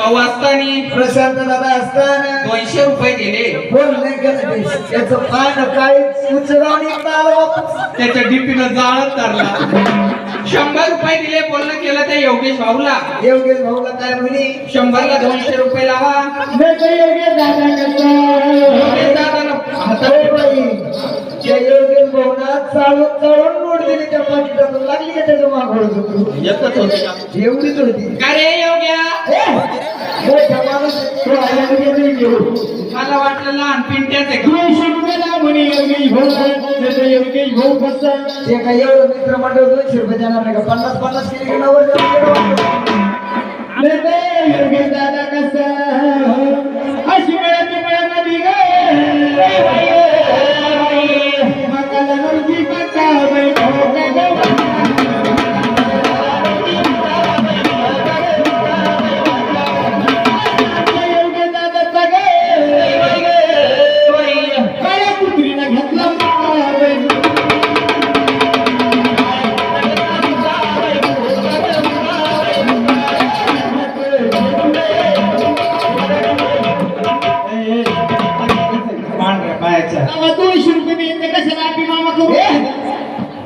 भाऊ असताना प्रशांत दादा असताना 200 रुपये दिले. बोल नाही केलं त्याचं पान काय उचलावणी त्याच्या डीपीनं जाळच धरला. 100 रुपये दिले, बोलणं केलं त्या योगेश भाऊला. योगेश भाऊला काय म्हणे 100 ला 200 रुपये लावा. योगेश दादानं हातात बाई त्या योगेश भाऊला चालून चालून नोट दिली त्या पाकिटातून लागली का त्याचं मागवत होतो एकच होते का? एवढीच होती का रे योग्या? मोठा माणूस तो आला नाही घेऊ मला वाटलं लहान पिंट्याच आहे का? योगेश भाऊ कसा ते काय एवढं मित्र मंडळ 200 रुपये देणार नाही का 50-50 केली की 90 योगेश दादा कसा अशी वेळाची वेळामध्ये मकाला नरजी पक्का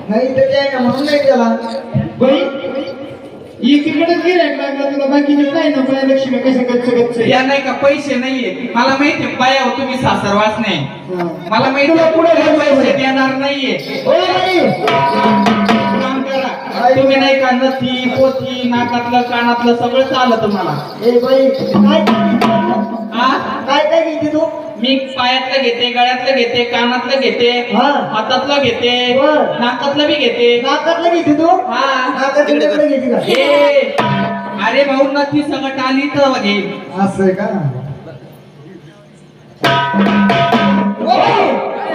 नाही तर काय ना म्हणून नाही त्याला या नाही का पैसे नाहीये. मला माहितीये बाया हो तुम्ही सासरवास नाही. मला माहिती पुढे पैसे देणार नाहीये. काम करा. तुम्ही नाही का नथी पोथी नाकातलं कानातलं सगळं चालत तुम्हाला. ए बाई हा काय काय घेते तू मी पायातलं घेते, गळ्यातलं घेते, कानातलं घेते, हा. हातातलं घेते, बर. नाकातलं बी घेते. नाकातलं घेते तू हा नाकातलं घेते का ए, अरे भाऊ नथी सगळं आली तर घेईल. असं आहे का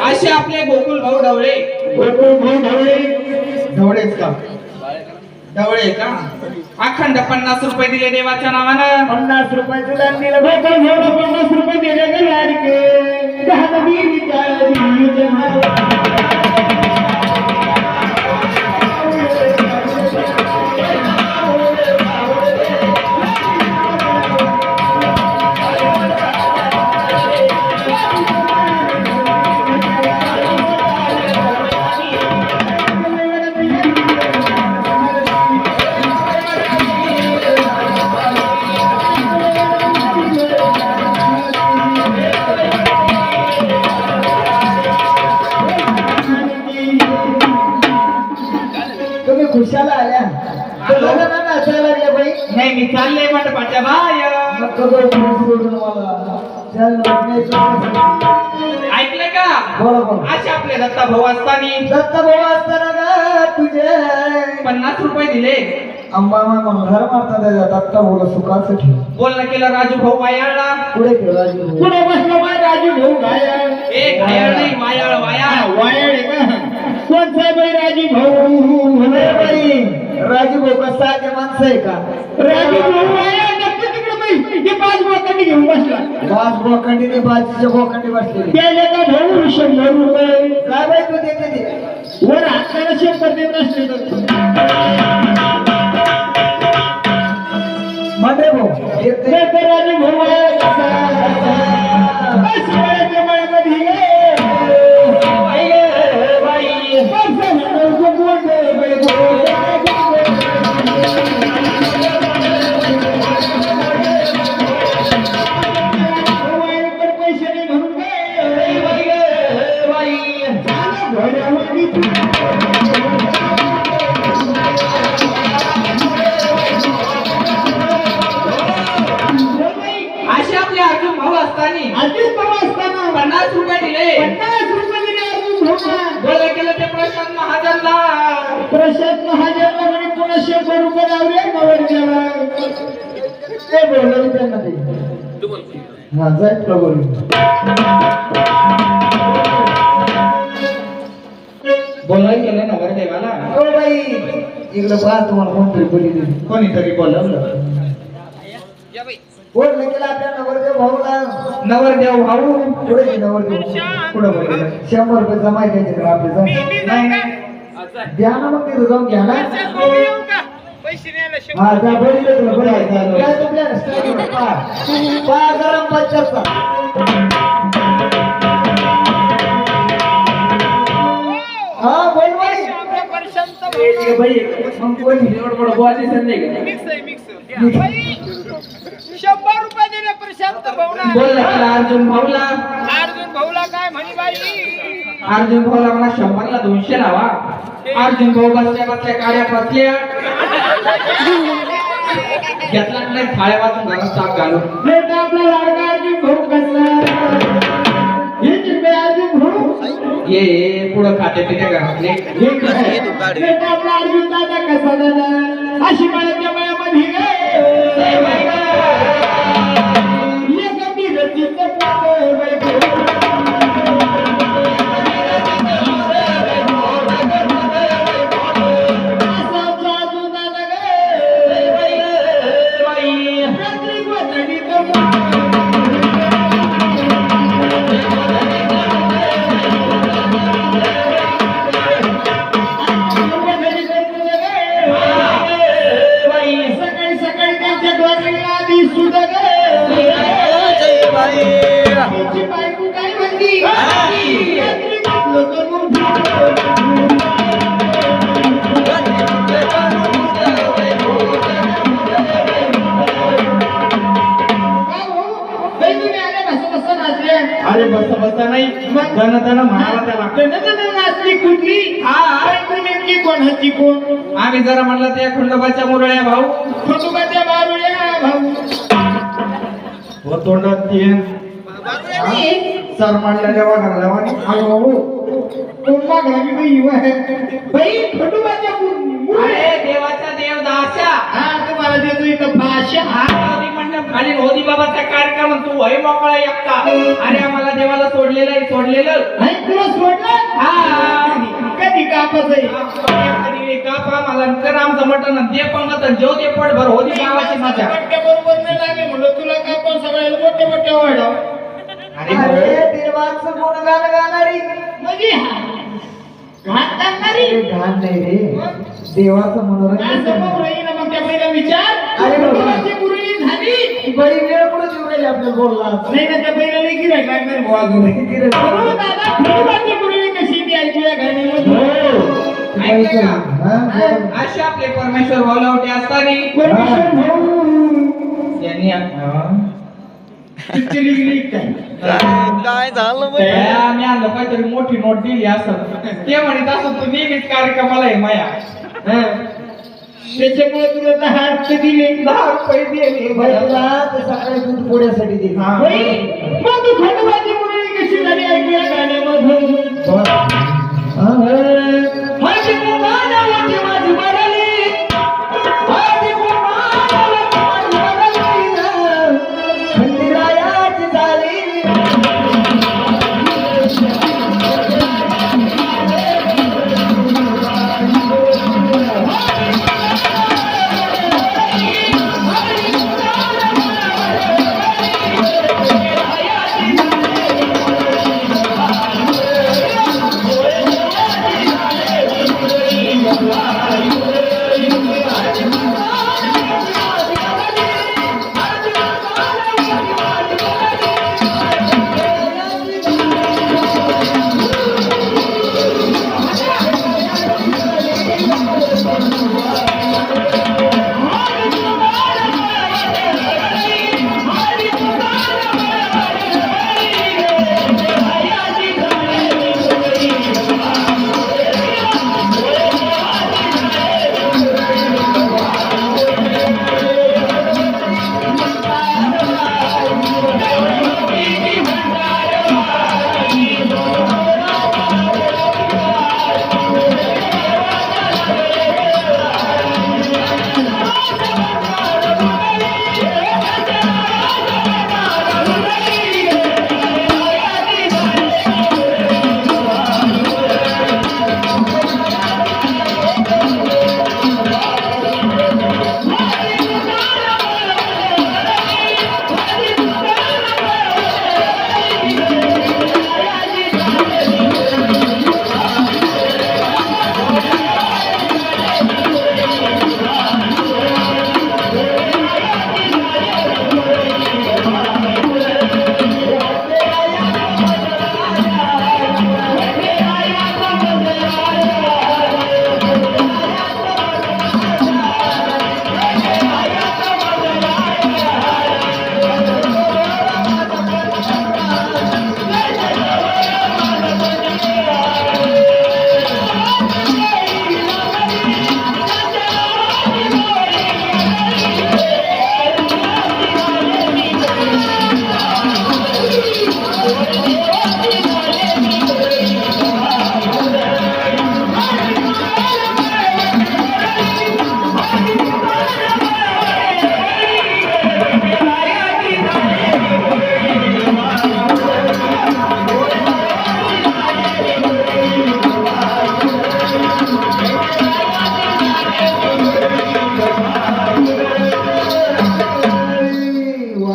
असे आपले गोकुळ भाऊ ढवळे. ढवळेच का ढवळे का? अखंड 50 रुपये दिले देवाच्या नावानं. 50 रुपयाचं दान दिलं 50 रुपये दिले ग लाडके तुम्ही खुशाला आल्या नाचायला लागल्या बाई नाही मी चालले मंडपाच्या बाहेर. ऐकलं का? बरोबर असे आपले दत्ता भाऊ असताना दत्ता भाऊ असताना का तुझे 50 रुपये दिले. अंबा म्हणून घर मारतात दत्ता भाऊला सुखाचं ठेव बोलणं केलं राजू भाऊ वायाळला. पुढे ठेव राजू भाऊ. पुढे बसलो बा राजू भाऊ वायाळ. ए घायाळ नाही वायाळ वायाळ. वायाळ आहे का कोणचा बाई राजू भाऊ बाई राजू भाऊ का साधे माणसं आहे का राजू भाऊ वायाळ नक्की तिकडे बाई. हे 5 बोकांडी घेऊन बसला. 5 बोकांडीने 5च्या बोकांडी बसलेली त्याला का भाऊ 100 रुपये. काय बाई तू देते ते वर हाताला 100 देत नसले तर म्हणते भाऊ देते राजू भाऊ वायाळ कसा शिवाळ्याच्या मळ्यामध्ये गे. असे आपले अर्जुन भाऊ असताना 50 रुपये दिले. 50 रुपये दिले अर्जुन भाऊला. बोलणं केलं ते प्रशांत महाजनला. प्रशांत महाजनला म्हणे पुन्हा 100 रुपये लावले नवरदेवाला. ते बोललं त्यांना ते हा जाय प्रभू बोलायला गेलं नवरदेवाला. ओ बाई इकडे पहा तुम्हाला कोणतरी बोली दिली कोणीतरी बोलवलं. बोललं केलं आपल्या नवरदेव भाऊला नवरदेव भाऊ पुढे नवरदेव पुढे बोलले 100 रुपये जमा द्यायचे का आपले नाही द्या ना मग तिथं जाऊन घ्या ना पैसे न्यायला हा जा बोलले तुला बरं आहे काय तुमच्या स्टाईल पा गरम पंचाचा हा बोल बाई बाई मग कोण निवड पड बोलली संदे ₹100 दिले प्रशांत भाऊला. बोल ना अर्जुन भाऊला. अर्जुन भाऊला काय म्हणी बाई? अर्जुन भाऊला मला 100 ला 200 लावा. अर्जुन भाऊ बसल्या बसल्या काड्या बसल्या घेतला नाही थाळ्या वाजून घरात साप घालून. बेटा आपला लाडका अर्जुन भाऊ कसा हे जिंबे अर्जुन भाऊ ये पुढं खाते पिते घरातले. बेटा आपला अर्जुन दादा कसा दादा अशी मळ्याच्या मळ्यामध्ये गे ये कधी रचित अरे बस बस नाही धन धन म्हणाला त्याला. नाचली कुठली नेमकी कोणाची कोण आम्ही जरा म्हणलं त्या खंडोबाच्या मुरळ्या भाऊ. खंडोबाच्या बारुळ्या भाऊ हो तोंडात तीन सर मांडल्या देवा घालला आणि बाई खंडोबाच्या अरे देवाचा देव दासा. हा तुम्हाला देतो इथं भाषा होदी मंडप खाली होदी बाबाचा कार्यक्रम तू वय मोकळा एकटा. अरे आम्हाला देवाला सोडलेलं आहे सोडलेलं. नाही तुला सोडलं हा कधी कापत आहे कापा मला तर आमचं मटण दे पंगत जेव ते पोटभर होती गावाची मजा. बरोबर नाही लागले म्हणलं तुला कापून सगळ्याला मोठे मोठे वाढव अरे देवाचं गुणगान गाणारी म्हणजे घाण टाकणारी घाण नाही रे देवाचं मनोरंजन मग त्या पहिला विचार अरे बाबा. खंडोबाची मुरळी झाली बरी वेळ कुठे देऊ राहिली आपल्याला बोलला नाही ना त्या पहिला लई गिऱ्हाईक लागणार बुवा अजून. हो दादा खंडोबाची मुरळी कशी ती ऐकूया गाण्यामध्ये ऐकलं का? असे आपले परमेश्वर भाऊलावटे असताना परमेश्वर भाऊ यांनी चिठ्ठी लिहिली काय काय झालं आम्ही आणलं काहीतरी मोठी नोट दिली असं ते म्हणत असं तू नेहमीच कार्यक्रमाला आहे माया. त्याच्यामुळे तुला 10 रुपये दिले 10 रुपये दिले बैला तर सकाळी दूध पोळ्यासाठी दे बाई, मग तू खंडोबाची मुरळी कशी झाली ऐकूया गाण्यामधून माझी मुलांवरती माझी मरली माझी मुलांवरती माझी मरली खंडीरायाची झाली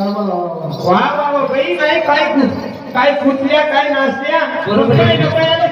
वा वा वा बाई, काय काय कुठल्या काय नाचल्या बरोबर आहे. रुपयाला